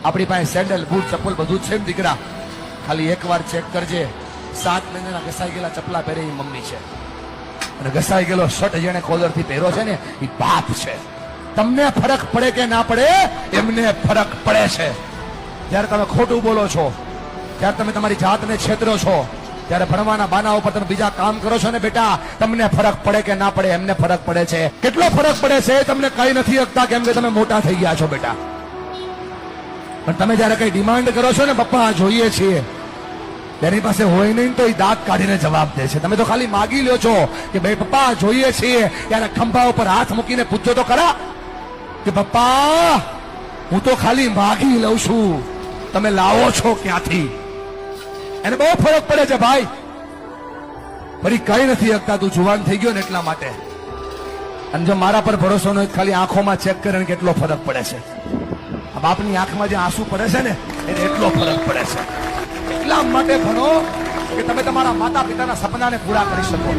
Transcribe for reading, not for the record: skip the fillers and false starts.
આપણી પાસે sandal boot ચપ્પલ બધું જ છે ને દીકરા, ખાલી એકવાર ચેક કરજે, 7 મહિનાના ઘસાઈ ગયેલા ચપલા પહેરે એ મમ્મી છે, અને ઘસાઈ ગયેલો શર્ટ જેને કોલરથી પહેરો છે ને એ બાપ છે. તમને ફરક પડે કે ના પડે, એમને ફરક પડે છે. જ્યારે તમે ખોટું બોલો છો, ત્યારે તમે તમારી જાતને છેતરો છો, ત્યારે ભણવાના બાના ઉપર તમે બીજા કામ કરો છો ને બેટા, તમને ફરક પડે કે ના પડે, એમને ફરક પડે છે. કેટલો ફરક પડે છે તમને કઈ નથી શકતા, કેમ કે તમે મોટા થઈ ગયા છો બેટા. પણ તમે જયારે કઈ ડિમાન્ડ કરો છો ને, પપ્પા આ જોઈએ છીએ, એની પાસે હોય નહીં તો એ દાંત કાઢીને જવાબ દે છે. તમે તો ખાલી માગી લ્યો છો કે ભાઈ પપ્પા જોઈએ છીએ, ત્યારે ખંભા ઉપર હાથ મૂકીને પૂછજો તો ખરા કે પપ્પા હું તો ખાલી માગી લઉં છું, તમે લાવો છો ક્યાંથી? એને બહુ ફરક પડે છે ભાઈ. ફરી કઈ નથી શકતા, તું જુવાન થઈ ગયો ને એટલા માટે. અને જો મારા પર ભરોસો ન હોય, ખાલી આંખોમાં ચેક કરીને કેટલો ફરક પડે છે. આ બાપની આંખમાં જે આંસુ પડે છે ને, એને એટલો ફરક પડે છે. એટલા માટે ભણો કે તમે તમારા માતા પિતાના સપનાને પૂરા કરી શકો.